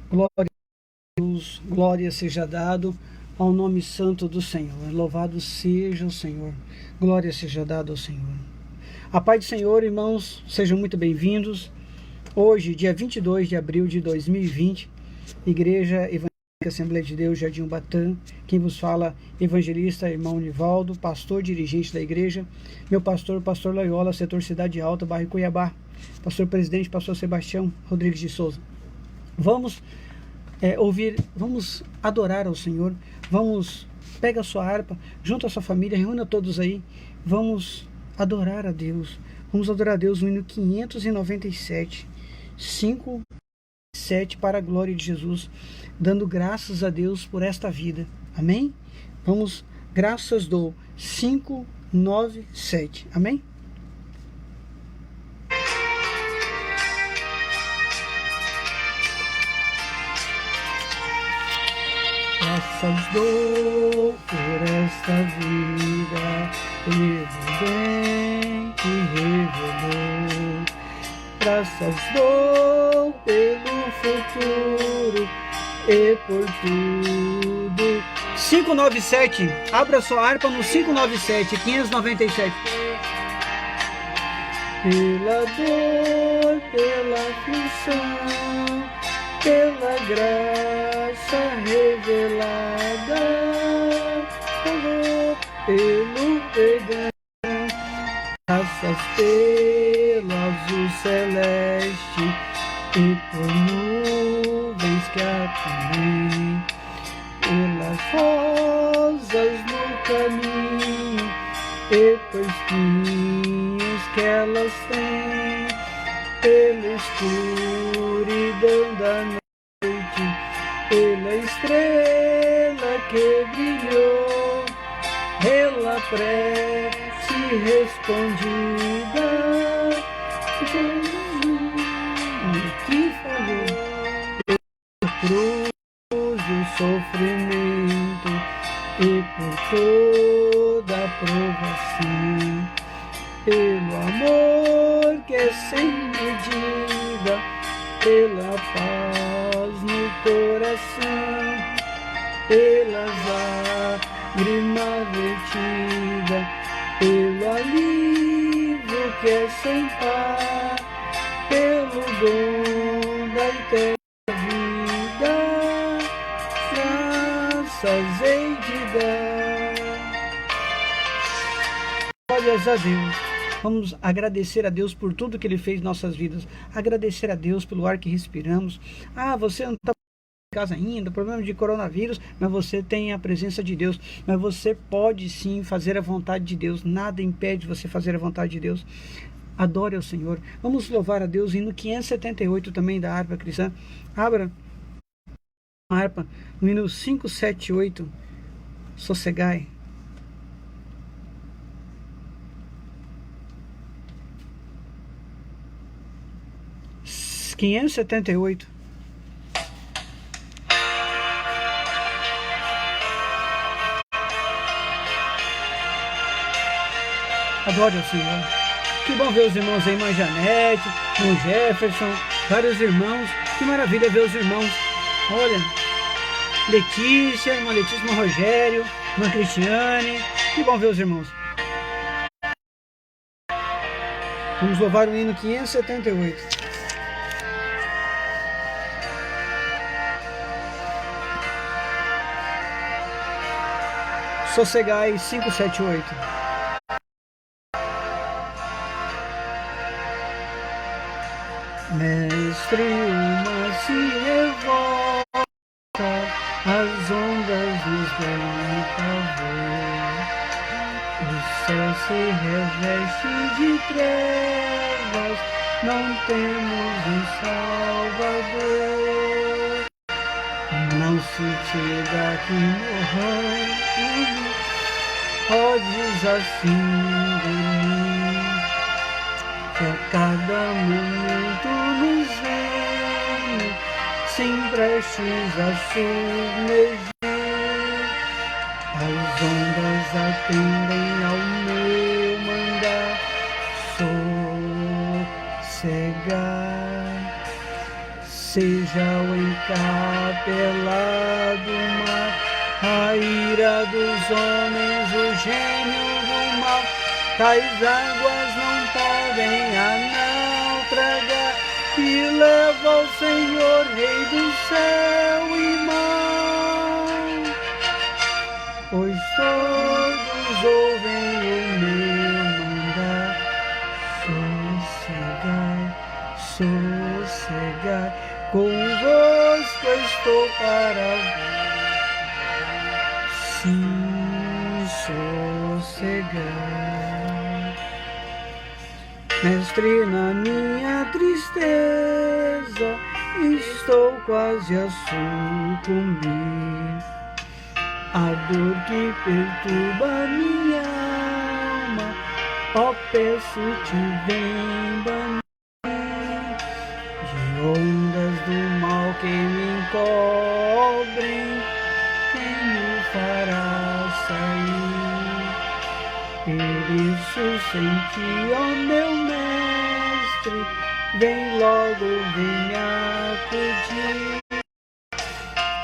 Glória a Deus, glória seja dado ao nome santo do Senhor. Louvado seja o Senhor. Glória seja dado ao Senhor. A paz do Senhor, irmãos, sejam muito bem-vindos. Hoje, dia 22 de abril de 2020, Igreja Evangélica Assembleia de Deus, Jardim Ubatã. Quem vos fala, evangelista, irmão Nivaldo, pastor dirigente da igreja. Meu pastor, pastor Loyola, setor Cidade Alta, bairro Cuiabá. Pastor presidente, pastor Sebastião Rodrigues de Souza. Vamos vamos adorar ao Senhor. Pega a sua harpa, junta a sua família, reúna todos aí. Vamos adorar a Deus. Vamos adorar a Deus no hino 597, 5, 7, para a glória de Jesus, dando graças a Deus por esta vida. Amém? Vamos, graças do 597. Amém? Graças dou por esta vida, pelo bem que revelou. Graças dou pelo futuro e por tudo. 597, abra sua harpa no 597, 597. Pela dor, pela aflição, pela graça revelada, pelo perdão, graças pelo azul celeste e por nuvens que acompanham, pelas rosas no caminho e por espinhos que elas têm, pela escuridão da noite, pela estrela que brilhou, pela prece respondida, Jesus que falou, pela cruz o sofrimento e por toda a provação, pelo amor que é sem medida, pela paz no coração, pelas lágrimas vertidas, pelo alívio que é sem par, pelo dom da eterna vida, graças hei de dar. Glórias a Deus. Vamos agradecer a Deus por tudo que Ele fez em nossas vidas. Agradecer a Deus pelo ar que respiramos. Você não está em casa ainda, problema de coronavírus, mas você tem a presença de Deus. Mas você pode sim fazer a vontade de Deus. Nada impede você fazer a vontade de Deus. Adore ao Senhor. Vamos louvar a Deus. E no 578 também da harpa cristã. Abra a harpa no hino 578. Sossegai. 578. Adore ao Senhor. Que bom ver os irmãos aí, irmã Janete, irmão Jefferson, vários irmãos. Que maravilha ver os irmãos. Olha, Letícia, irmã Rogério, irmã Cristiane. Que bom ver os irmãos. Vamos louvar o hino 578. Sossegai 578. Mestre, o mar se revolta, as ondas nos dão pavor, o céu se reveste de trevas, não temos um Salvador. Não se tira que morramos, podes assim de mim, que a cada momento nos vem, sem prestes a submergir. As ondas atendem ao meu mandar, sossegar. seja o encapelado do mar, a ira dos homens, o gênio do mal. Tais águas não podem a naufragar, que leva ao Senhor, Rei do céu e mar. Pois todos ouvem o meu mandar, sossegai, convosco estou para vos, sossegai. Mestre, na minha tristeza, estou quase a sucumbir. A dor que perturba minha alma, ó, peço-te, vem banir. De ondas do mal que me encobrem, quem me fará sair? Pereço sem ti, ó meu mestre, vem logo, vem me acudir.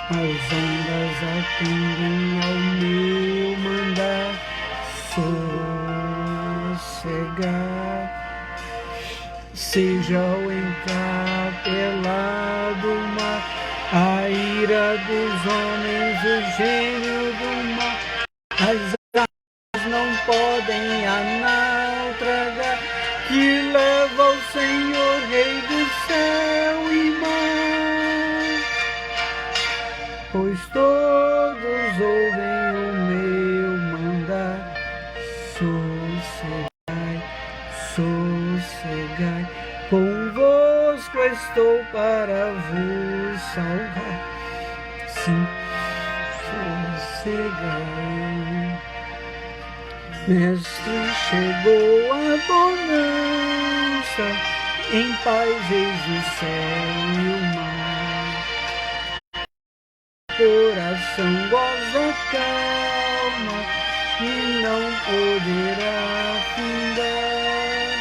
As ondas atendem ao meu mandar, sossegar. Seja o encapelado mar, a ira dos homens, o gênio do mar. As águas não podem a naufragar, que leva ao Senhor, Rei do céu e mar. Pois todos ouvem o meu mandar, sossegai, convosco estou para vos salvar. Sim, sossegai. Mestre, chegou a bonança, em paz eis o céu e o mar. Coração goza calma e não poderá findar.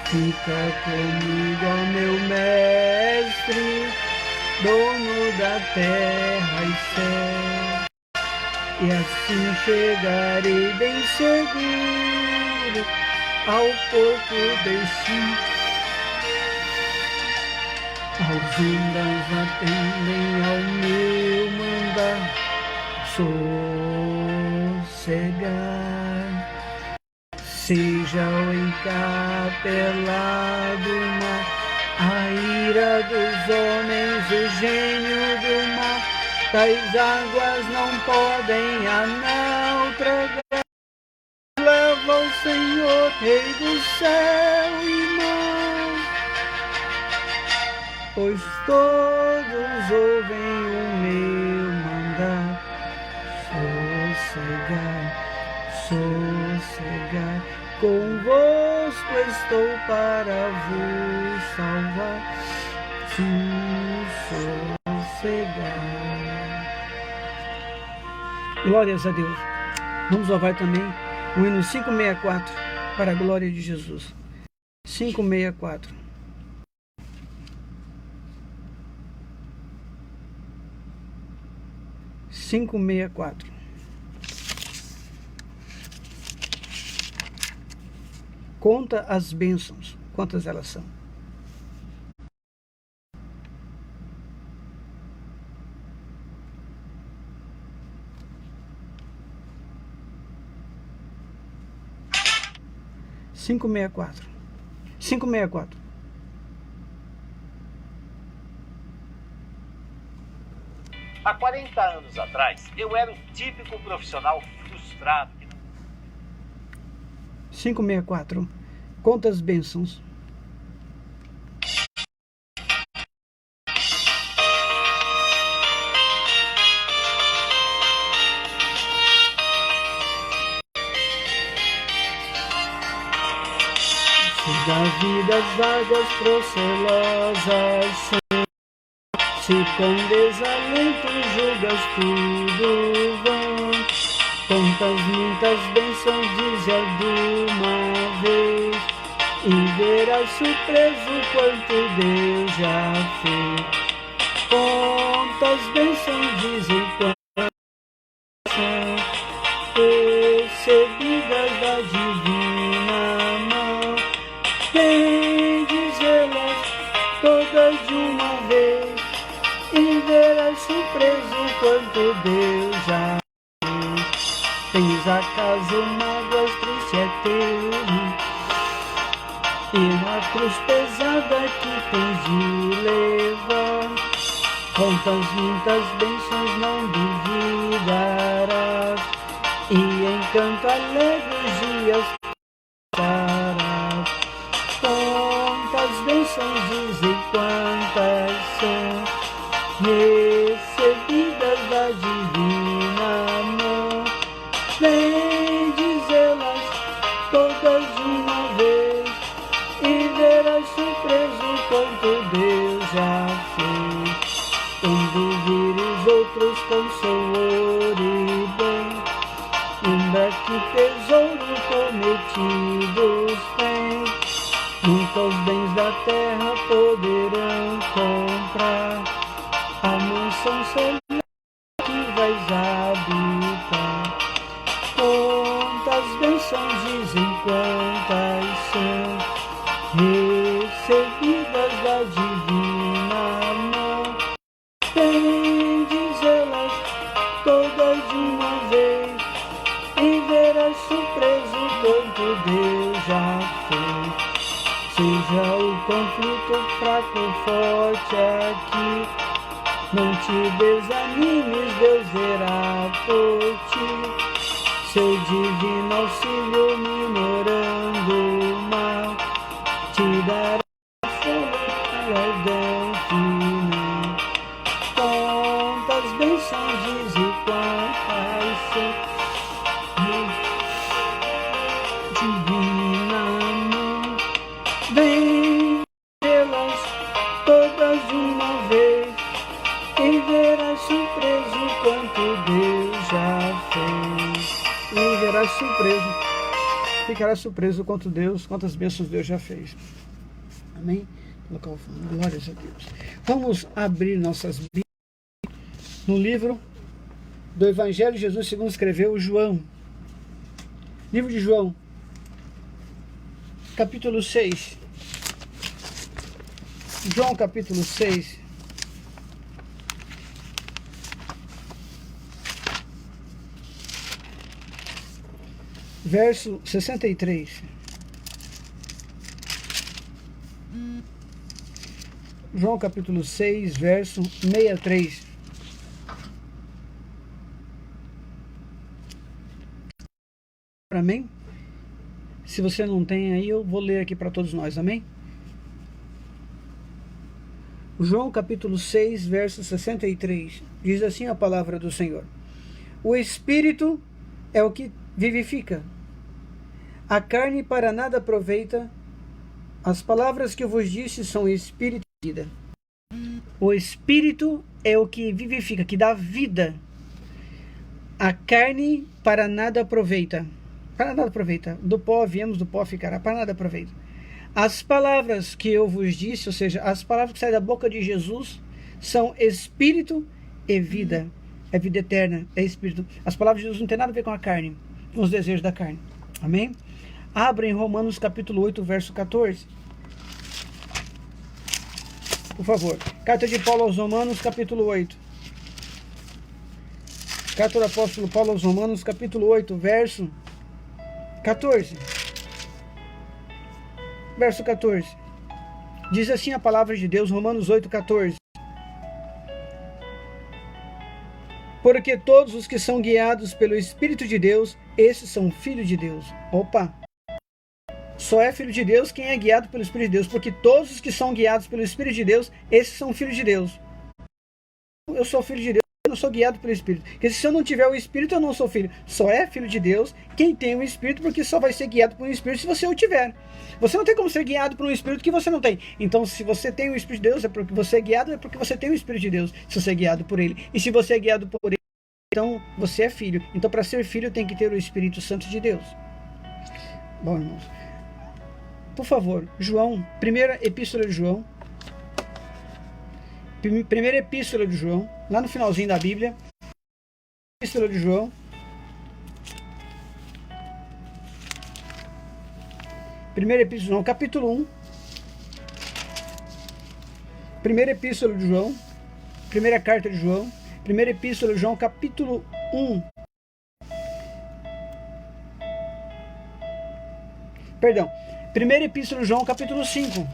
Fica comigo, ó meu mestre, dono da terra e céu, e assim chegarei bem seguro ao porto destino. As ondas atendem ao meu mandar, sossegai. Seja o encapelado mar, a ira dos homens, o gênio do mar. Tais águas não podem a naufragar, leva ao Senhor, Rei do céu e mar. Pois todos ouvem o meu mandar, sossegai, convosco estou para vos salvar. Sossegai. Glórias a Deus. Vamos louvar também o hino 564 para a glória de Jesus. 564. Conta as bênçãos. Quantas elas são? Cinco meia quatro. Há 40 anos atrás, eu era o típico profissional frustrado. 564. Conta as bênçãos. Da vida as vagas procelosas, se com desalento julgas tudo vão, quantas muitas bênçãos dize alguma vez, e verás surpreso quanto Deus já fez. Quantas bênçãos dizem quantas são recebidas da divina mão. Vem dizê-las todas de uma vez, e verás surpreso quanto Deus já fez. Tens acaso mágoas, triste é teu, e na cruz pesada que tens de levar, quantas muitas bênçãos não duvidarás, e encanto alegre os dias passarás. Quantas bênçãos dizem quantas são recebidas da divina mão. Vem dizê-las todas de uma vez, e verás surpreso quanto Deus já fez. Quando vires outros com seu ouro e bem, lembra que tesouro cometidos tem. Nunca os bens da terra poderão comprar a mansão celeste que vais habitar. Quantas bênçãos dizem quantas são recebidas da divina mão. Vem dizê-las todas de uma vez, e verás surpreso quanto Deus já fez. Seja o conflito fraco ou forte aqui, não te desanimes, Deus verá por ti. Seu divino auxílio minorando o mal, te dará força ardão final. Quantas bênçãos diz e quantas são divina mão. Vem vê-las todas de uma vez, e verás surpreso quanto Deus já fez. E verás surpreso, ficarás surpreso quantas bênçãos Deus já fez. Amém? Glórias a Deus. Vamos abrir nossas Bíblias no livro do Evangelho de Jesus segundo escreveu João. Livro de João, capítulo 6. João, capítulo 6. Verso 63. João capítulo 6, verso 63. Amém? Se você não tem aí, eu vou ler aqui para todos nós, amém? João capítulo 6, verso 63. Diz assim a palavra do Senhor: o Espírito é o que vivifica, a carne para nada aproveita. As palavras que eu vos disse são Espírito e vida. O Espírito é o que vivifica, que dá vida. A carne para nada aproveita. Para nada aproveita. Do pó viemos, do pó ficará. Para nada aproveita. As palavras que eu vos disse, ou seja, as palavras que saem da boca de Jesus, são Espírito e vida. É vida eterna, é Espírito. As palavras de Jesus não têm nada a ver com a carne, com os desejos da carne. Amém? Abra em Romanos capítulo 8, verso 14. Por favor. Carta de Paulo aos Romanos, capítulo 8. Carta do apóstolo Paulo aos Romanos, capítulo 8, verso 14. Verso 14. Diz assim a palavra de Deus, Romanos 8, 14. Porque todos os que são guiados pelo Espírito de Deus, esses são filhos de Deus. Opa! Só é filho de Deus quem é guiado pelo Espírito de Deus, porque todos os que são guiados pelo Espírito de Deus, esses são filhos de Deus. Eu sou filho de Deus, eu não sou guiado pelo Espírito. Porque se eu não tiver o Espírito, eu não sou filho. Só é filho de Deus quem tem o Espírito, porque só vai ser guiado por um Espírito se você o tiver. Você não tem como ser guiado por um Espírito que você não tem. Então, se você tem o Espírito de Deus, é porque você é guiado, é porque você tem o Espírito de Deus, se você é guiado por Ele. E se você é guiado por Ele, então você é filho. Então, para ser filho, tem que ter o Espírito Santo de Deus. Bom, irmãos. por favor, João, primeira epístola de João. Primeira epístola de João, lá no finalzinho da Bíblia. Epístola de João. Primeira epístola de João, capítulo 1. Primeira epístola de João. Primeira carta de João. Primeira epístola de João, capítulo 1. Perdão. Primeira epístola de João, capítulo 5.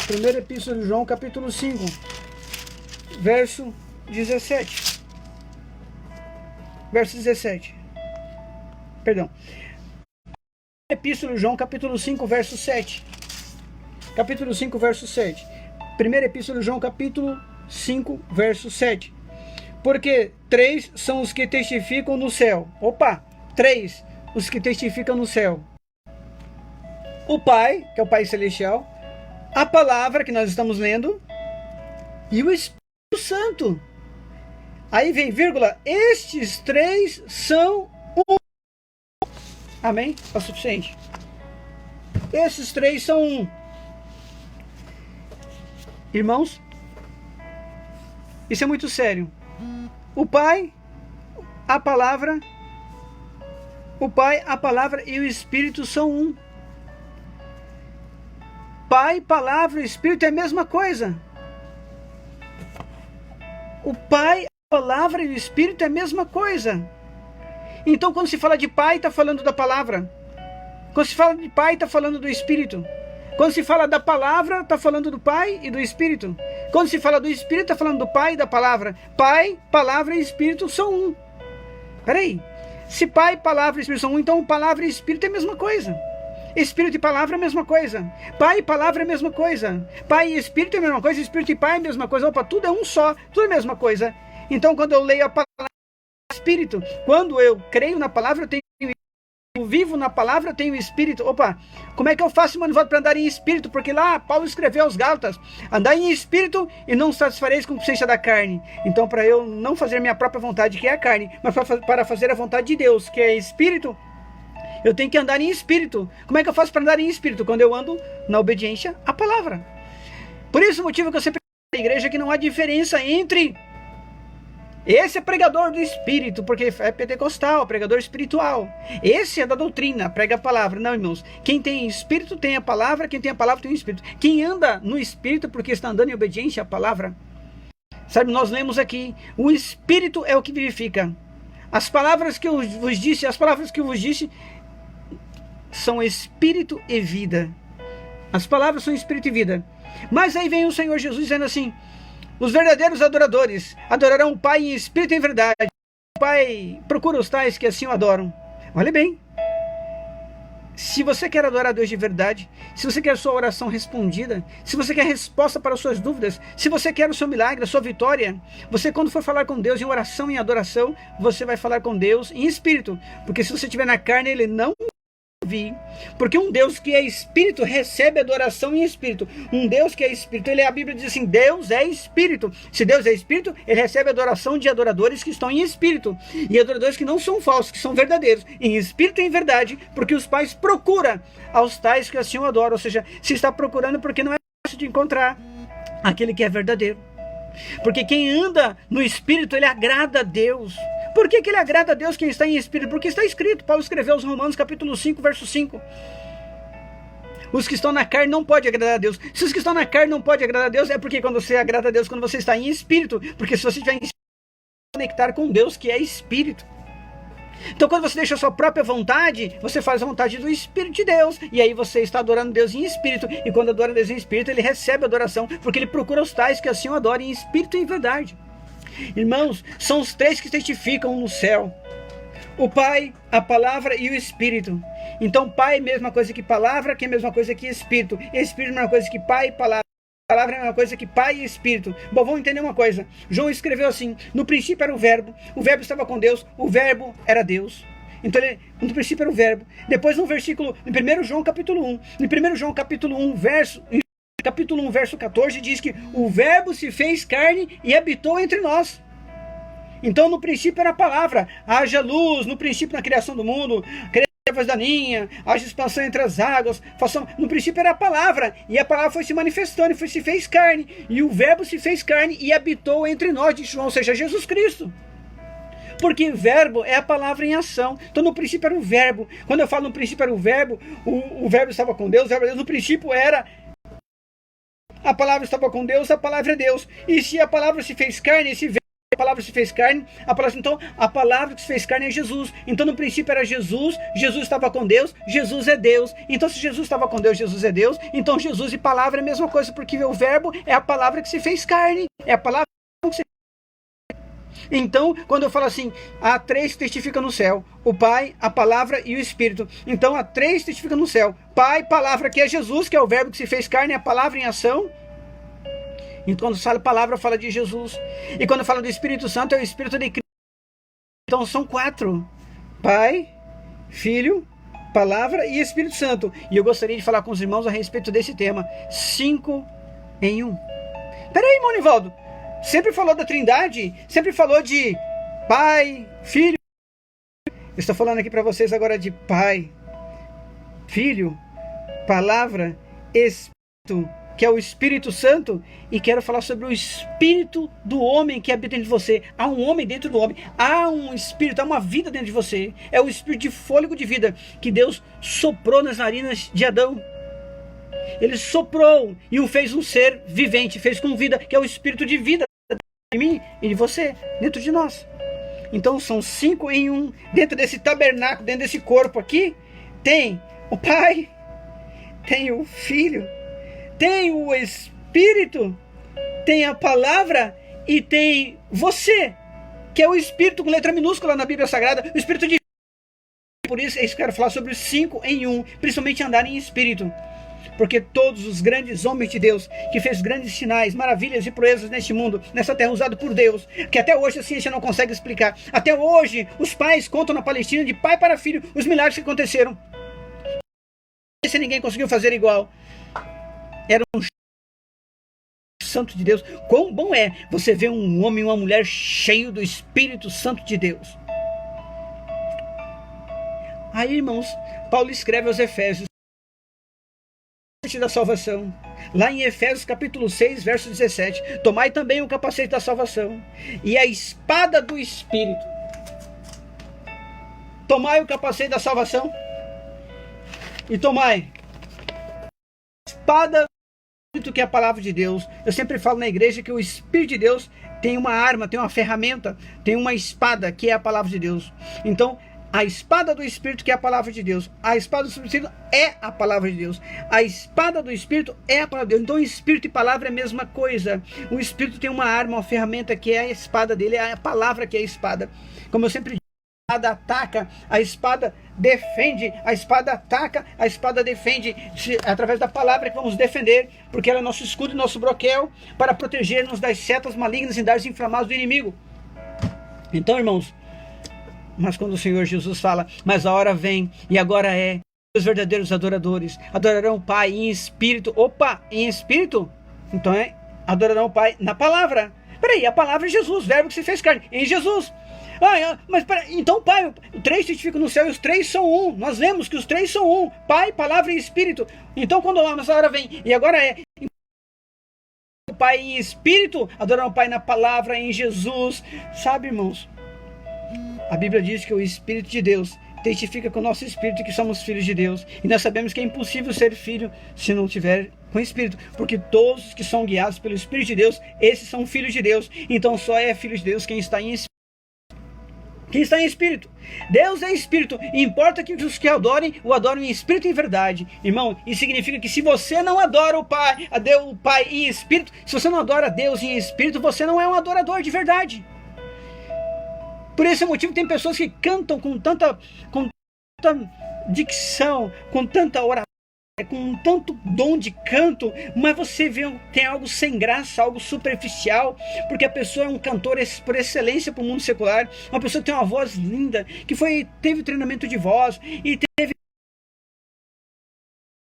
Primeira epístola de João, capítulo 5. Verso 17. Verso 17. Perdão. Epístola de João, capítulo 5, verso 7. Capítulo 5, verso 7. Primeira epístola de João, capítulo 5, verso 7. Porque 3 são os que testificam no céu. Opa! 3 os que testificam no céu. O Pai, que é o Pai Celestial, a palavra que nós estamos lendo e o Espírito Santo. Aí vem vírgula, estes 3 são um. Amém? É o suficiente. Esses 3 são um. Irmãos, isso é muito sério. O Pai, a palavra e o Espírito são um. Pai, palavra e Espírito é a mesma coisa. O Pai, a palavra e o Espírito é a mesma coisa. Então, quando se fala de Pai, está falando da palavra. Quando se fala de Pai, está falando do Espírito. Quando se fala da palavra, está falando do Pai e do Espírito. Quando se fala do Espírito, está falando do Pai e da palavra. Pai, palavra e Espírito são um. Peraí. Se Pai, palavra e Espírito são um, então palavra e Espírito é a mesma coisa. Espírito e palavra é a mesma coisa. Pai e palavra é a mesma coisa. Pai e Espírito é a mesma coisa. Espírito e Pai é a mesma coisa. Opa, tudo é um só. Tudo é a mesma coisa. Então, quando eu leio a palavra Espírito, quando eu creio na palavra, eu tenho vivo na palavra, eu tenho Espírito. Opa, como é que eu faço manivado para andar em Espírito? Porque lá Paulo escreveu aos Gálatas: andar em Espírito e não satisfareis com a consciência da carne. Então, para eu não fazer minha própria vontade, que é a carne, mas para fazer a vontade de Deus, que é Espírito, eu tenho que andar em Espírito. Como é que eu faço para andar em Espírito? Quando eu ando na obediência à palavra. Por isso o motivo que eu sempre digo na igreja é que não há diferença entre esse é pregador do Espírito, porque é pentecostal, pregador espiritual. Esse é da doutrina, prega a palavra. Não, irmãos. Quem tem Espírito tem a palavra, quem tem a palavra tem o Espírito. Quem anda no Espírito porque está andando em obediência à palavra. Sabe, nós lemos aqui, o Espírito é o que vivifica. As palavras que eu vos disse, são Espírito e vida. As palavras são Espírito e vida. Mas aí vem o Senhor Jesus dizendo assim: os verdadeiros adoradores adorarão o Pai em Espírito e em verdade. O Pai procura os tais que assim o adoram. Olha bem. Se você quer adorar a Deus de verdade, se você quer a sua oração respondida, se você quer resposta para as suas dúvidas, se você quer o seu milagre, a sua vitória, você, quando for falar com Deus em oração e em adoração, você vai falar com Deus em Espírito. Porque se você estiver na carne, Ele não ouvir. Porque um Deus que é Espírito recebe adoração em Espírito. Um Deus que é Espírito, a Bíblia diz assim: Deus é Espírito. Se Deus é Espírito, Ele recebe adoração de adoradores que estão em Espírito. E adoradores que não são falsos, que são verdadeiros, em Espírito e em verdade, porque os pais procuram aos tais que assim o adoram. Ou seja, se está procurando porque não é fácil de encontrar aquele que é verdadeiro. Porque quem anda no Espírito, ele agrada a Deus. Por que ele agrada a Deus, quem está em Espírito? Porque está escrito, Paulo escreveu aos Romanos capítulo 5, verso 5. Os que estão na carne não podem agradar a Deus. Se os que estão na carne não podem agradar a Deus, é porque quando você agrada a Deus, quando você está em Espírito. Porque se você estiver em Espírito, você vai conectar com Deus que é Espírito. Então, quando você deixa a sua própria vontade, você faz a vontade do Espírito de Deus. E aí você está adorando Deus em Espírito. E quando adora Deus em Espírito, ele recebe adoração, porque ele procura os tais que assim o adorem em Espírito e em verdade. Irmãos, são os 3 que testificam no céu: o Pai, a palavra e o Espírito. Então, Pai é a mesma coisa que palavra, que é a mesma coisa que Espírito. Espírito é a mesma coisa que Pai e palavra. Palavra é a mesma coisa que Pai e Espírito. Bom, vamos entender uma coisa. João escreveu assim: no princípio era o Verbo estava com Deus, o Verbo era Deus. Então, no princípio era o Verbo. Depois, no versículo, em 1 João capítulo 1, em 1 João capítulo 1, capítulo 1, verso 14, diz que o Verbo se fez carne e habitou entre nós. Então, no princípio era a palavra. Haja luz, no princípio, na criação do mundo. trevas da ninha, haja expansão entre as águas. No princípio era a palavra, e a palavra foi se manifestando, se fez carne, e o verbo se fez carne e habitou entre nós, diz João, ou seja, Jesus Cristo. Porque verbo é a palavra em ação. Então no princípio era o verbo. Quando eu falo no princípio era o verbo estava com Deus, o verbo no princípio era a palavra estava com Deus, a palavra é Deus. E se a palavra se fez carne, esse verbo, a palavra se fez carne, então a palavra que se fez carne é Jesus. Então no princípio era Jesus, Jesus estava com Deus, Jesus é Deus. Então se Jesus estava com Deus, Jesus é Deus. Então Jesus e palavra é a mesma coisa, porque o verbo é a palavra que se fez carne, é a palavra que se... Então, quando eu falo assim, há três que testificam no céu: o Pai, a Palavra e o Espírito. Então, há três que testificam no céu: Pai, Palavra, que é Jesus, que é o verbo que se fez carne, a palavra em ação. Então, quando fala palavra, fala de Jesus. E quando fala do Espírito Santo, é o Espírito de Cristo. Então, são quatro: Pai, Filho, Palavra e Espírito Santo. E eu gostaria de falar com os irmãos a respeito desse tema: 5 em 1. Peraí, irmão Nivaldo. Sempre falou da Trindade, sempre falou de Pai, Filho. Eu estou falando aqui para vocês agora de Pai, Filho, Palavra, Espírito, que é o Espírito Santo, e quero falar sobre o Espírito do homem que habita dentro de você. Há um homem dentro do homem, há um Espírito, há uma vida dentro de você. É o Espírito de fôlego de vida que Deus soprou nas narinas de Adão. Ele soprou e o fez um ser vivente, fez com vida, que é o Espírito de vida de mim e de você, dentro de nós. Então são 5 em 1. Dentro desse tabernáculo, dentro desse corpo aqui, tem o Pai, tem o Filho, tem o Espírito, tem a Palavra e tem você, que é o Espírito com letra minúscula na Bíblia Sagrada, o Espírito de... Por isso eu quero falar sobre os 5 em 1, principalmente andar em Espírito. Porque todos os grandes homens de Deus, que fez grandes sinais, maravilhas e proezas neste mundo, nessa terra usada por Deus, que até hoje a ciência não consegue explicar. Até hoje os pais contam na Palestina de pai para filho os milagres que aconteceram. Se ninguém conseguiu fazer igual. Era um santo de Deus. Quão bom é você ver um homem e uma mulher cheio do Espírito Santo de Deus. Aí, irmãos, Paulo escreve aos Efésios da salvação, lá em Efésios capítulo 6, verso 17: tomai também o capacete da salvação e a espada do Espírito. Tomai o capacete da salvação e tomai a espada do Espírito, que é a palavra de Deus. Eu sempre falo na igreja que o Espírito de Deus tem uma arma, tem uma ferramenta, tem uma espada, que é a palavra de Deus. Então a espada do Espírito, que é a palavra de Deus. A espada do Espírito é a palavra de Deus. A espada do Espírito é a palavra de Deus. Então Espírito e palavra é a mesma coisa. O Espírito tem uma arma, uma ferramenta, que é a espada dele, é a palavra que é a espada. Como eu sempre digo, a espada ataca, a espada defende, a espada ataca, a espada defende. Através da palavra que vamos defender, porque ela é nosso escudo e nosso broquel, para proteger-nos das setas malignas e dardos inflamados do inimigo. Então, irmãos, mas quando o Senhor Jesus fala: mas a hora vem, e agora é, os verdadeiros adoradores adorarão o Pai em espírito. Opa, em espírito? Então adorarão o Pai na palavra. Peraí, a palavra é Jesus, verbo que se fez carne, em Jesus. Mas peraí, então Pai, os três testificam no céu e os três são um. Nós vemos que os três são um: Pai, palavra e espírito. Então quando mas a hora vem, e agora é, o Pai em espírito, adorarão o Pai na palavra, em Jesus. Sabe, irmãos, a Bíblia diz que o Espírito de Deus testifica com o nosso espírito que somos filhos de Deus. E nós sabemos que é impossível ser filho se não tiver com Espírito. Porque todos que são guiados pelo Espírito de Deus, esses são filhos de Deus. Então só é filho de Deus quem está em Espírito. Quem está em Espírito. Deus é Espírito. E importa que os que adorem, o adorem em Espírito e em verdade. Irmão, isso significa que se você não adora o Pai, o Pai em Espírito, se você não adora Deus em Espírito, você não é um adorador de verdade. Por esse motivo tem pessoas que cantam com tanta dicção, com tanta oração, com tanto dom de canto, mas você vê, tem algo sem graça, algo superficial, porque a pessoa é um cantor por excelência para o mundo secular, uma pessoa que tem uma voz linda, que teve treinamento de voz, e teve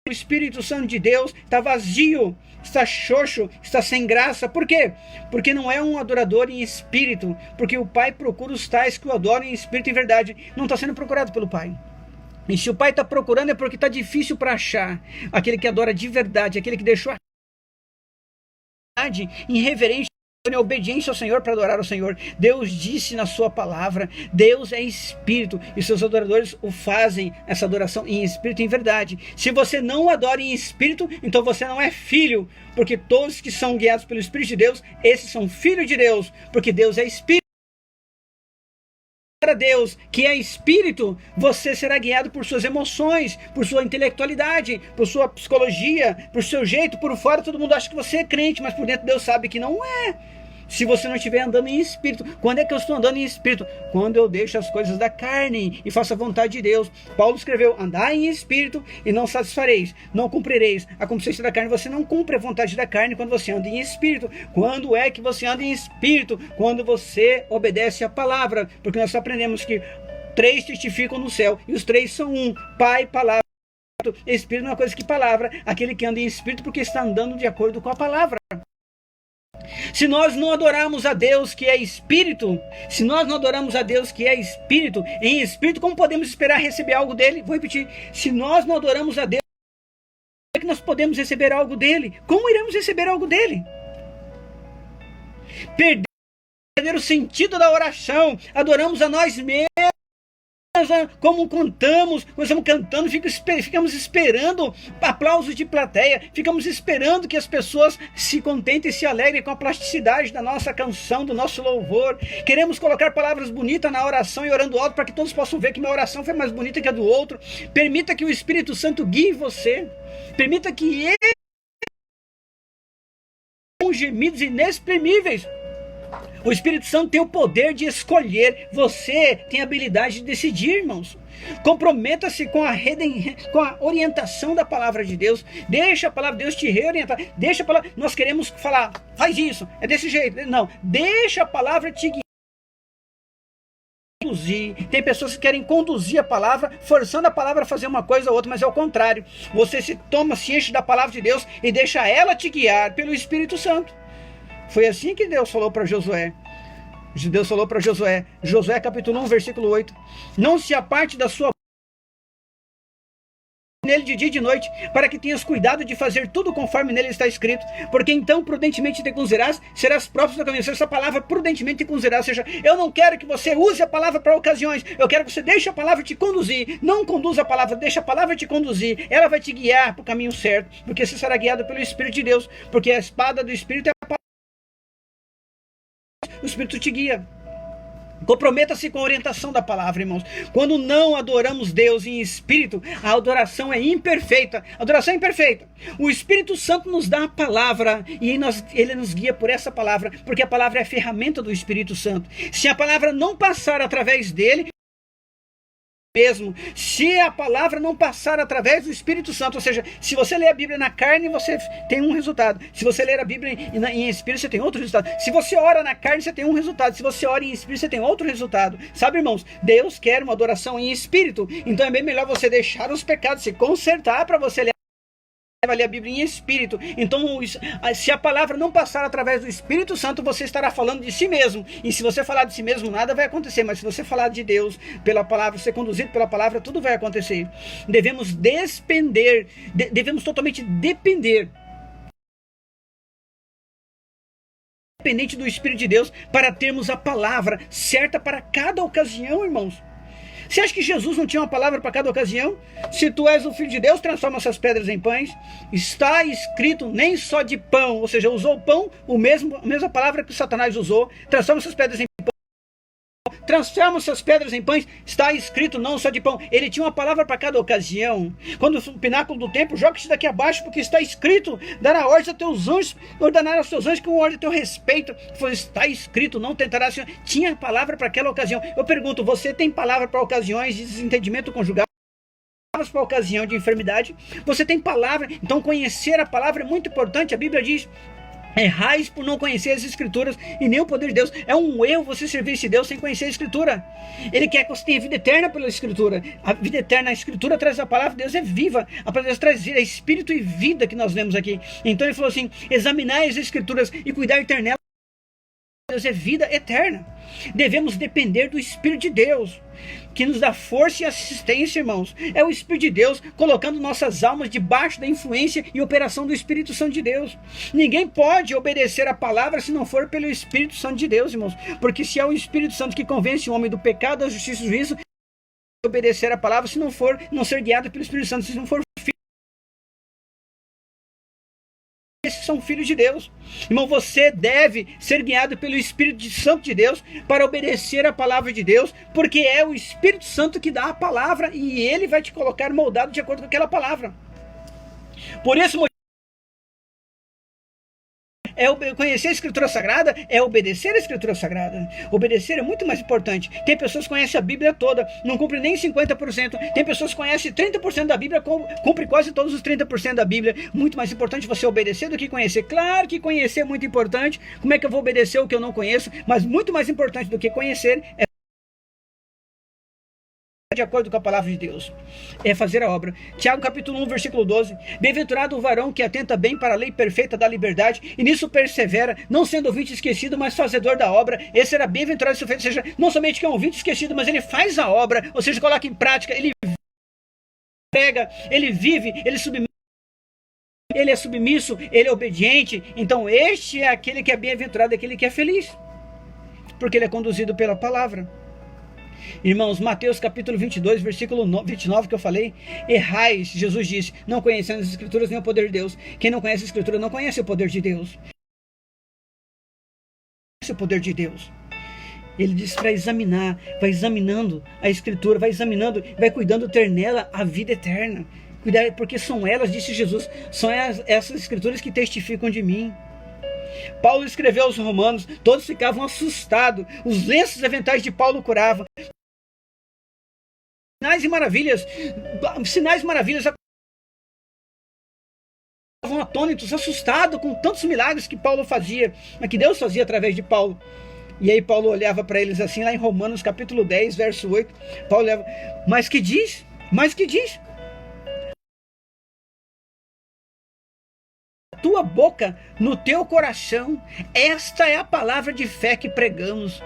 o Espírito Santo de Deus, está vazio, está xoxo, está sem graça. Por quê? Porque não é um adorador em espírito, porque o Pai procura os tais que o adoram em espírito e em verdade. Não está sendo procurado pelo Pai. E se o Pai está procurando é porque está difícil para achar aquele que adora de verdade, aquele que deixou a verdade em reverência, em obediência ao Senhor para adorar ao Senhor. Deus disse na sua palavra, Deus é espírito e seus adoradores o fazem essa adoração em espírito e em verdade. Se você não adora em espírito, então você não é filho, porque todos que são guiados pelo Espírito de Deus, esses são filhos de Deus, porque Deus é espírito. Para Deus, que é espírito, você será guiado por suas emoções, por sua intelectualidade, por sua psicologia, por seu jeito. Por fora todo mundo acha que você é crente, mas por dentro Deus sabe que não é. Se você não estiver andando em espírito. Quando é que eu estou andando em espírito? Quando eu deixo as coisas da carne e faço a vontade de Deus. Paulo escreveu, andai em espírito e não satisfareis, não cumprireis a concupiscência da carne. Você não cumpre a vontade da carne quando você anda em espírito. Quando é que você anda em espírito? Quando você obedece a palavra. Porque nós aprendemos que 3 testificam no céu e os 3 são um, Pai, palavra. Espírito não é uma coisa que palavra. Aquele que anda em espírito porque está andando de acordo com a palavra. Se nós não adorarmos a Deus que é espírito, se nós não adoramos a Deus que é espírito, em espírito, como podemos esperar receber algo dele? Vou repetir, se nós não adoramos a Deus, como é que nós podemos receber algo dele? Como iremos receber algo dele? Perder o sentido da oração, adoramos a nós mesmos. Como cantamos, nós estamos cantando, ficamos esperando aplausos de plateia, ficamos esperando que as pessoas se contentem e se alegrem com a plasticidade da nossa canção, do nosso louvor. Queremos colocar palavras bonitas na oração e orando alto para que todos possam ver que minha oração foi mais bonita que a do outro. Permita que o Espírito Santo guie você, permita que ele com gemidos inexprimíveis. O Espírito Santo tem o poder de escolher. Você tem a habilidade de decidir, irmãos. Comprometa-se com a orientação da palavra de Deus. Deixa a palavra de Deus te reorientar. Deixa a palavra. Nós queremos falar, faz isso, é desse jeito. Não, deixa a palavra te guiar. Tem pessoas que querem conduzir a palavra, forçando a palavra a fazer uma coisa ou outra, mas é o contrário. Você se enche da palavra de Deus e deixa ela te guiar pelo Espírito Santo. Foi assim que Deus falou para Josué. Deus falou para Josué. Josué capítulo 1, versículo 8. Não se aparte da sua nele de dia e de noite, para que tenhas cuidado de fazer tudo conforme nele está escrito, porque então prudentemente te conduzirás, serás próximo a conhecer essa palavra, prudentemente te conduzirás. Ou seja, eu não quero que você use a palavra para ocasiões, eu quero que você deixe a palavra te conduzir. Não conduza a palavra, deixa a palavra te conduzir, ela vai te guiar para o caminho certo, porque você será guiado pelo Espírito de Deus, porque a espada do Espírito é a palavra. O Espírito te guia. Comprometa-se com a orientação da palavra, irmãos. Quando não adoramos Deus em espírito, a adoração é imperfeita. A adoração é imperfeita. O Espírito Santo nos dá a palavra e ele nos guia por essa palavra, porque a palavra é a ferramenta do Espírito Santo. Se a palavra não passar através dele, mesmo, se a palavra não passar através do Espírito Santo, ou seja, se você ler a Bíblia na carne, você tem um resultado. Se você ler a Bíblia em espírito, você tem outro resultado. Se você ora na carne, você tem um resultado. Se você ora em espírito, você tem outro resultado. Sabe, irmãos, Deus quer uma adoração em espírito. Então é bem melhor você deixar os pecados se consertar para você ler a Bíblia em espírito. Então, se a palavra não passar através do Espírito Santo, você estará falando de si mesmo. E se você falar de si mesmo, nada vai acontecer. Mas se você falar de Deus, pela palavra, ser conduzido pela palavra, tudo vai acontecer. Devemos devemos totalmente depender do Espírito de Deus para termos a palavra certa para cada ocasião, irmãos. Você acha que Jesus não tinha uma palavra para cada ocasião? Se tu és o Filho de Deus, transforma essas pedras em pães. Está escrito nem só de pão, ou seja, usou pão, a mesma palavra que Satanás usou. Transforma essas pedras em pão. Transforma essas pedras em pães. Está escrito não só de pão. Ele tinha uma palavra para cada ocasião. Quando o pináculo do templo, joga isso daqui abaixo, porque está escrito, dará ordem a teus anjos, ordenar aos teus anjos que ordem a teu respeito. Está escrito, não tentarás. Tinha palavra para aquela ocasião. Eu pergunto, você tem palavra para ocasiões de desentendimento conjugal? Palavras para ocasião de enfermidade? Você tem palavra? Então conhecer a palavra é muito importante. A Bíblia diz: errais por não conhecer as Escrituras e nem o poder de Deus. É um erro você servir esse Deus sem conhecer a Escritura. Ele quer que você tenha vida eterna pela Escritura. A vida eterna, a Escritura traz a palavra de Deus, é viva. A palavra de Deus traz vida, é espírito e vida que nós vemos aqui. Então ele falou assim: examinai as Escrituras e cuidar eternamente. Deus é vida eterna. Devemos depender do Espírito de Deus, que nos dá força e assistência, irmãos. É o Espírito de Deus colocando nossas almas debaixo da influência e operação do Espírito Santo de Deus. Ninguém pode obedecer a palavra se não for pelo Espírito Santo de Deus, irmãos. Porque se é o Espírito Santo que convence o homem do pecado, da justiça e do juízo, obedecer a palavra se não ser guiado pelo Espírito Santo, se não for filho. Esses são filhos de Deus. Irmão, você deve ser guiado pelo Espírito Santo de Deus para obedecer a palavra de Deus, porque é o Espírito Santo que dá a palavra e ele vai te colocar moldado de acordo com aquela palavra. Por esse motivo, conhecer a Escritura Sagrada é obedecer a Escritura Sagrada. Obedecer é muito mais importante. Tem pessoas que conhecem a Bíblia toda, não cumprem nem 50%. Tem pessoas que conhecem 30% da Bíblia, cumprem quase todos os 30% da Bíblia. Muito mais importante você obedecer do que conhecer. Claro que conhecer é muito importante. Como é que eu vou obedecer o que eu não conheço? Mas muito mais importante do que conhecer é de acordo com a palavra de Deus, é fazer a obra. Tiago capítulo 1, versículo 12. Bem-aventurado o varão que atenta bem para a lei perfeita da liberdade, e nisso persevera, não sendo ouvinte esquecido, mas fazedor da obra. Esse era bem-aventurado se feito, ou seja, não somente que é um ouvinte esquecido, mas ele faz a obra, ou seja, coloca em prática, ele prega, ele vive, ele é submisso, ele é obediente. Então este é aquele que é bem-aventurado, aquele que é feliz, porque ele é conduzido pela palavra. Irmãos, Mateus capítulo 22, versículo 29 que eu falei, errais, Jesus disse, não conhecendo as Escrituras nem o poder de Deus. Quem não conhece a Escritura não conhece o poder de Deus. O poder de Deus. Ele diz para examinar, vai examinando a Escritura, vai examinando, vai cuidando ter nela a vida eterna. Cuidar, porque são elas, disse Jesus, são essas Escrituras que testificam de mim. Paulo escreveu aos Romanos, todos ficavam assustados, os lenços aventais de Paulo curavam. Sinais e maravilhas estavam atônitos, assustados com tantos milagres que Paulo fazia, mas que Deus fazia através de Paulo. E aí Paulo olhava para eles assim, lá em Romanos capítulo 10, verso 8, Paulo olhava, mas que diz? Tua boca, no teu coração, esta é a palavra de fé que pregamos.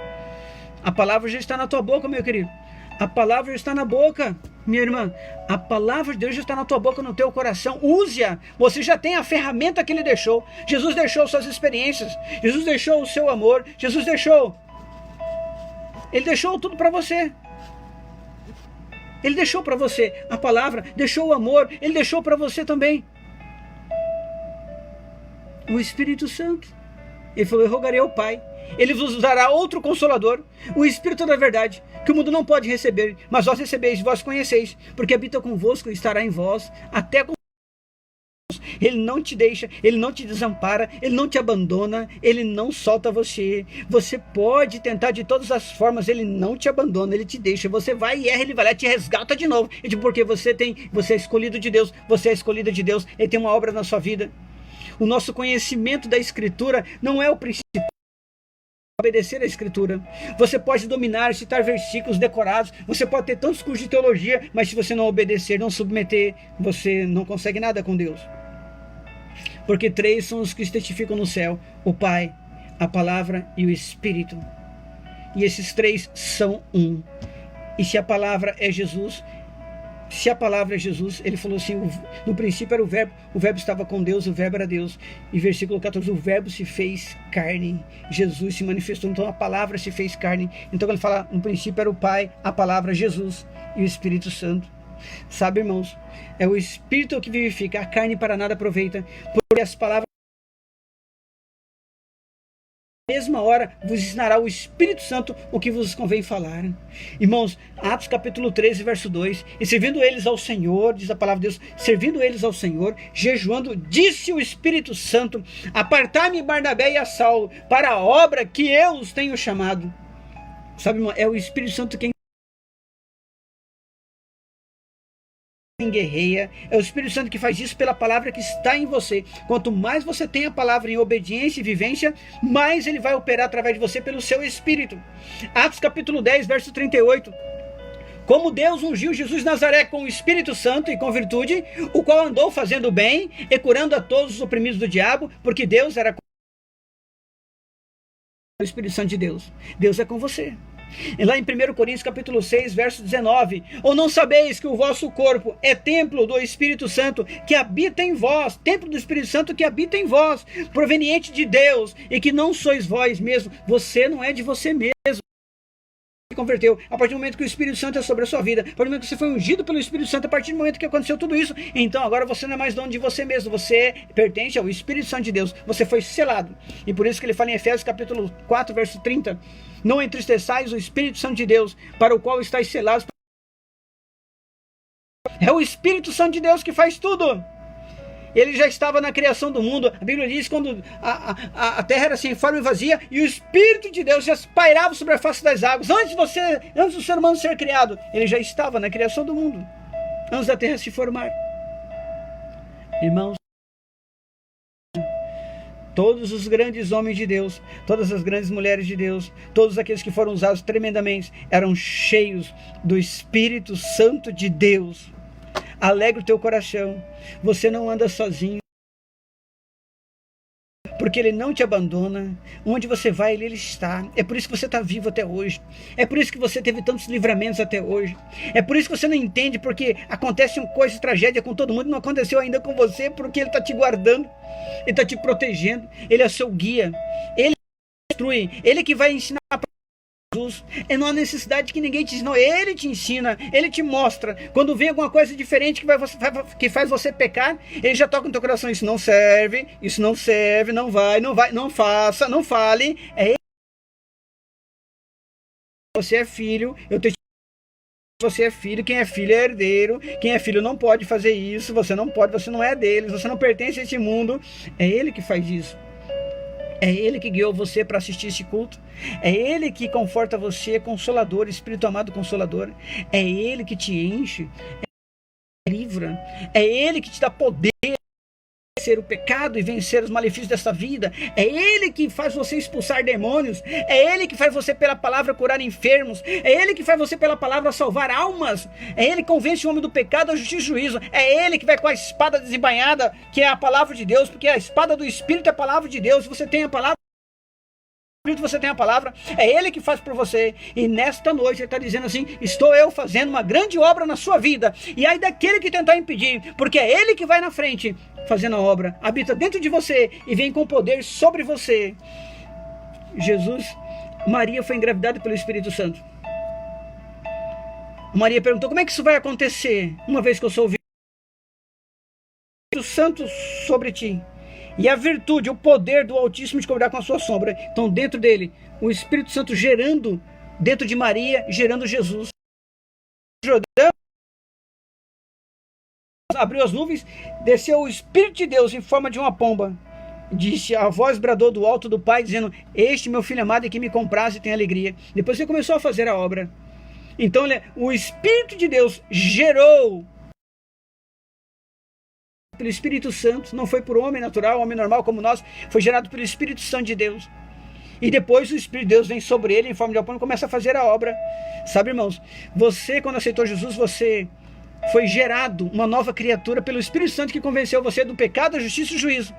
A palavra já está na tua boca, meu querido. A palavra já está na boca, minha irmã. A palavra de Deus já está na tua boca, no teu coração. Use-a. Você já tem a ferramenta que ele deixou. Jesus deixou suas experiências. Jesus deixou o seu amor. Jesus deixou. Ele deixou tudo para você. Ele deixou para você a palavra, deixou o amor. Ele deixou para você também o Espírito Santo. Ele falou, eu rogarei ao Pai, ele vos dará outro Consolador, o Espírito da verdade, que o mundo não pode receber, mas vós recebeis, vós conheceis, porque habita convosco e estará em vós, até com ele não te deixa, ele não te desampara, ele não te abandona, ele não solta você. Você pode tentar de todas as formas, ele não te abandona, ele te deixa. Você vai e erra, ele vai lá e te resgata de novo. Porque você é escolhido de Deus, você é escolhida de Deus, ele tem uma obra na sua vida. O nosso conhecimento da Escritura não é o principal. Obedecer a Escritura. Você pode dominar, citar versículos decorados, você pode ter tantos cursos de teologia, mas se você não obedecer, não submeter, você não consegue nada com Deus. Porque três são os que testificam no céu: o Pai, a Palavra e o Espírito. E esses três são um. E se a palavra é Jesus, ele falou assim, no princípio era o verbo estava com Deus, o verbo era Deus. E versículo 14, o verbo se fez carne, Jesus se manifestou, então a palavra se fez carne. Então ele fala, no princípio era o Pai, a palavra, Jesus e o Espírito Santo. Sabe, irmãos, é o Espírito que vivifica, a carne para nada aproveita, porque as palavras na mesma hora vos ensinará o Espírito Santo o que vos convém falar. Irmãos, Atos capítulo 13, verso 2, e servindo eles ao Senhor, diz a palavra de Deus, servindo eles ao Senhor, jejuando, disse o Espírito Santo, apartai-me Barnabé e a Saulo, para a obra que eu os tenho chamado. Sabe, irmão, é o Espírito Santo quem guerreia, é o Espírito Santo que faz isso pela palavra que está em você. Quanto mais você tem a palavra em obediência e vivência, mais ele vai operar através de você pelo seu Espírito. Atos capítulo 10, verso 38. Como Deus ungiu Jesus Nazaré com o Espírito Santo e com virtude, o qual andou fazendo bem e curando a todos os oprimidos do diabo, porque Deus era o Espírito Santo de Deus. Deus é com você. E lá em 1 Coríntios capítulo 6, verso 19, ou não sabeis que o vosso corpo é templo do Espírito Santo que habita em vós, templo do Espírito Santo que habita em vós, proveniente de Deus, e que não sois vós mesmo, você não é de você mesmo. Converteu, a partir do momento que o Espírito Santo é sobre a sua vida, a partir do momento que você foi ungido pelo Espírito Santo, a partir do momento que aconteceu tudo isso, então agora você não é mais dono de você mesmo, você pertence ao Espírito Santo de Deus, você foi selado, e por isso que ele fala em Efésios capítulo 4, verso 30, não entristeçais o Espírito Santo de Deus, para o qual estáis selados. É o Espírito Santo de Deus que faz tudo. Ele já estava na criação do mundo. A Bíblia diz quando a terra era sem forma e vazia, e o Espírito de Deus já pairava sobre a face das águas. Antes do ser humano ser criado, ele já estava na criação do mundo, antes da terra se formar. Irmãos, todos os grandes homens de Deus, todas as grandes mulheres de Deus, todos aqueles que foram usados tremendamente, eram cheios do Espírito Santo de Deus. Alegre o teu coração, você não anda sozinho, porque Ele não te abandona. Onde você vai, Ele está. É por isso que você está vivo até hoje, é por isso que você teve tantos livramentos até hoje, é por isso que você não entende porque acontecem coisas, tragédia com todo mundo, não aconteceu ainda com você, porque Ele está te guardando, Ele está te protegendo, Ele é seu guia, Ele instrui, Ele que vai ensinar Jesus. E não há necessidade que ninguém te ensine, Ele te ensina, Ele te mostra. Quando vem alguma coisa diferente que faz você pecar, Ele já toca no teu coração: isso não serve, não vai, não faça, não fale. É Ele. Você é filho, você é filho, quem é filho é herdeiro, quem é filho não pode fazer isso, você não pode, você não é deles, você não pertence a este mundo. É Ele que faz isso. É Ele que guiou você para assistir esse culto. É Ele que conforta você, Consolador, Espírito amado Consolador. É Ele que te enche, é Ele que te livra. É Ele que te dá poder de vencer o pecado e vencer os malefícios dessa vida. É Ele que faz você expulsar demônios. É Ele que faz você pela palavra curar enfermos. É Ele que faz você pela palavra salvar almas. É Ele que convence o homem do pecado, da justiça e do juízo. É Ele que vai com a espada desembainhada, que é a palavra de Deus, porque a espada do Espírito é a palavra de Deus. Você tem a palavra, você tem a palavra, é Ele que faz por você. E nesta noite Ele está dizendo assim: estou eu fazendo uma grande obra na sua vida, e aí daquele que tentar impedir, porque é Ele que vai na frente fazendo a obra, habita dentro de você e vem com poder sobre você. Maria foi engravidada pelo Espírito Santo. Maria perguntou: como é que isso vai acontecer, uma vez que eu sou o Espírito Santo sobre ti, e a virtude, o poder do Altíssimo te cobrirá com a sua sombra. Então dentro dele, o Espírito Santo gerando, dentro de Maria, gerando Jesus. Jordão abriu as nuvens, desceu o Espírito de Deus em forma de uma pomba. Disse: a voz bradou do alto do Pai, dizendo: este meu filho amado, em que me compraz e tem alegria. Depois ele começou a fazer a obra. Então o Espírito de Deus gerou pelo Espírito Santo, não foi por homem natural, homem normal como nós, foi gerado pelo Espírito Santo de Deus. E depois o Espírito de Deus vem sobre ele em forma de pomba e começa a fazer a obra. Sabe, irmãos, você, quando aceitou Jesus, você foi gerado uma nova criatura pelo Espírito Santo, que convenceu você do pecado, da justiça e do juízo.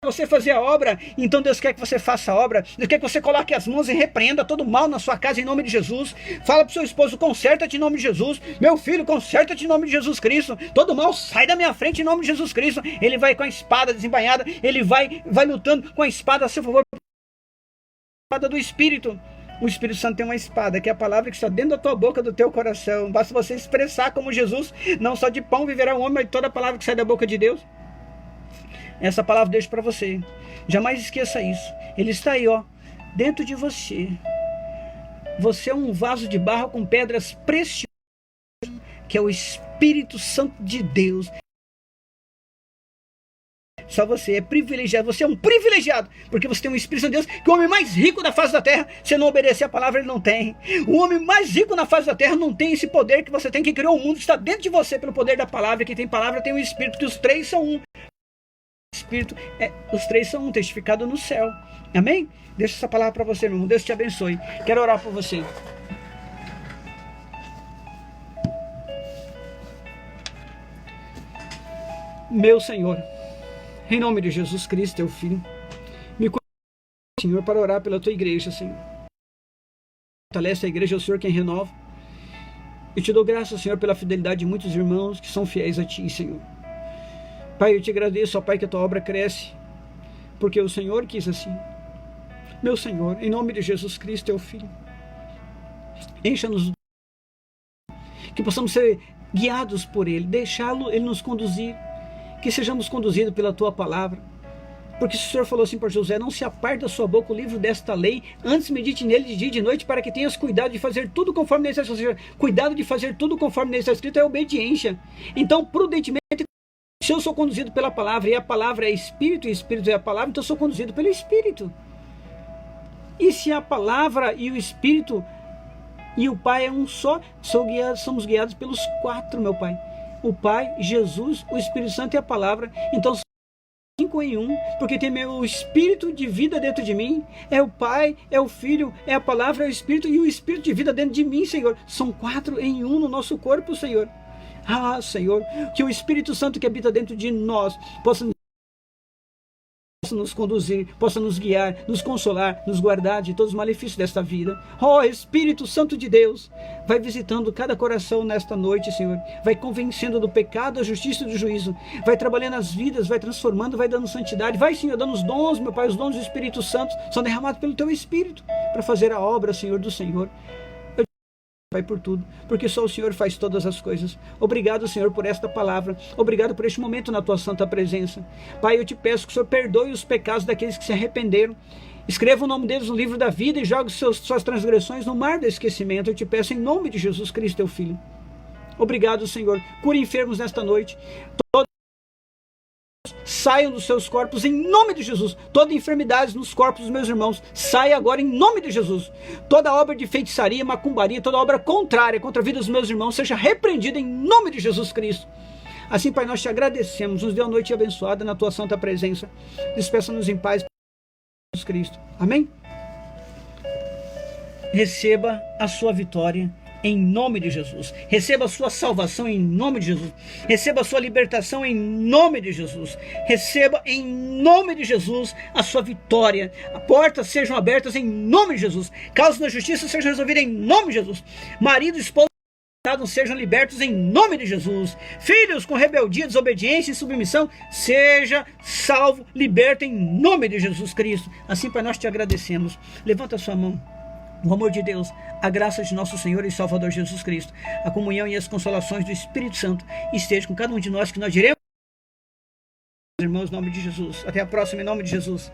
Você fazer a obra, então Deus quer que você faça a obra. Deus quer que você coloque as mãos e repreenda todo mal na sua casa em nome de Jesus. Fala para o seu esposo: conserta-te em nome de Jesus. Meu filho, conserta-te em nome de Jesus Cristo. Todo mal sai da minha frente em nome de Jesus Cristo. Ele vai com a espada desembainhada, ele vai lutando com a espada a seu favor. A espada do Espírito. O Espírito Santo tem uma espada, que é a palavra que está dentro da tua boca, do teu coração. Basta você expressar como Jesus: não só de pão viverá o homem, mas de toda a palavra que sai da boca de Deus. Essa palavra deixo para você. Jamais esqueça isso. Ele está aí, ó, dentro de você. Você é um vaso de barro com pedras preciosas, que é o Espírito Santo de Deus. Só você é privilegiado. Você é um privilegiado, porque você tem um Espírito Santo de Deus, que o homem mais rico da face da terra, se não obedecer a palavra, ele não tem. O homem mais rico na face da terra não tem esse poder que você tem, que criou o mundo, está dentro de você pelo poder da palavra. Quem tem palavra tem o Espírito, que os três são um. Espírito, os três são um, testificado no céu. Amém? Deixa essa palavra para você, meu irmão. Deus te abençoe. Quero orar por você. Meu Senhor, em nome de Jesus Cristo, teu Filho, me Senhor, para orar pela tua igreja, Senhor. Fortalece a igreja, é o Senhor quem renova. Eu te dou graças, Senhor, pela fidelidade de muitos irmãos que são fiéis a ti, Senhor. Pai, eu te agradeço, ó Pai, que a tua obra cresce, porque o Senhor quis assim. Meu Senhor, em nome de Jesus Cristo, teu Filho, encha-nos, que possamos ser guiados por Ele, deixá-lo, Ele nos conduzir, que sejamos conduzidos pela tua palavra, porque se o Senhor falou assim para José: não se aparte da sua boca o livro desta lei, antes medite nele de dia e de noite, para que tenhas cuidado de fazer tudo conforme nele está escrito. Ou seja, cuidado de fazer tudo conforme nele está escrito é obediência. Então, prudentemente, se eu sou conduzido pela palavra, e a palavra é Espírito, e o Espírito é a palavra, então eu sou conduzido pelo Espírito. E se a palavra e o Espírito e o Pai é um só, somos guiados pelos quatro, meu Pai. O Pai, Jesus, o Espírito Santo e a palavra. Então, 5 em 1, porque tem meu Espírito de vida dentro de mim. É o Pai, é o Filho, é a palavra, é o Espírito e o Espírito de vida dentro de mim, Senhor. São 4 em 1 no nosso corpo, Senhor. Ah, Senhor, que o Espírito Santo que habita dentro de nós possa nos conduzir, possa nos guiar, nos consolar, nos guardar de todos os malefícios desta vida. Ó Espírito Santo de Deus, vai visitando cada coração nesta noite, Senhor. Vai convencendo do pecado, da justiça e do juízo. Vai trabalhando as vidas, vai transformando, vai dando santidade. Vai, Senhor, dando os dons, meu Pai. Os dons do Espírito Santo são derramados pelo Teu Espírito para fazer a obra, Senhor, do Senhor. Pai, por tudo, porque só o Senhor faz todas as coisas. Obrigado, Senhor, por esta palavra. Obrigado por este momento na tua santa presença. Pai, eu te peço que o Senhor perdoe os pecados daqueles que se arrependeram. Escreva o nome deles no livro da vida e jogue suas transgressões no mar do esquecimento. Eu te peço em nome de Jesus Cristo, teu Filho. Obrigado, Senhor. Cure enfermos nesta noite. Saiam dos seus corpos em nome de Jesus. Toda enfermidade nos corpos dos meus irmãos saia agora em nome de Jesus. Toda obra de feitiçaria, macumbaria, toda obra contrária contra a vida dos meus irmãos seja repreendida em nome de Jesus Cristo. Assim, Pai, nós te agradecemos. Nos dê uma noite abençoada na tua santa presença. Despeça-nos em paz, Jesus Cristo. Amém? Receba a sua vitória em nome de Jesus. Receba a sua salvação em nome de Jesus. Receba a sua libertação em nome de Jesus. Receba em nome de Jesus a sua vitória. As portas sejam abertas em nome de Jesus. Causas da justiça sejam resolvidas em nome de Jesus. Marido e esposa sejam libertos em nome de Jesus. Filhos com rebeldia, desobediência e submissão, seja salvo, liberto em nome de Jesus Cristo. Assim, Pai, nós te agradecemos. Levanta a sua mão. O amor de Deus, a graça de nosso Senhor e Salvador Jesus Cristo, a comunhão e as consolações do Espírito Santo esteja com cada um de nós, que nós diremos, irmãos, em nome de Jesus. Até a próxima, em nome de Jesus.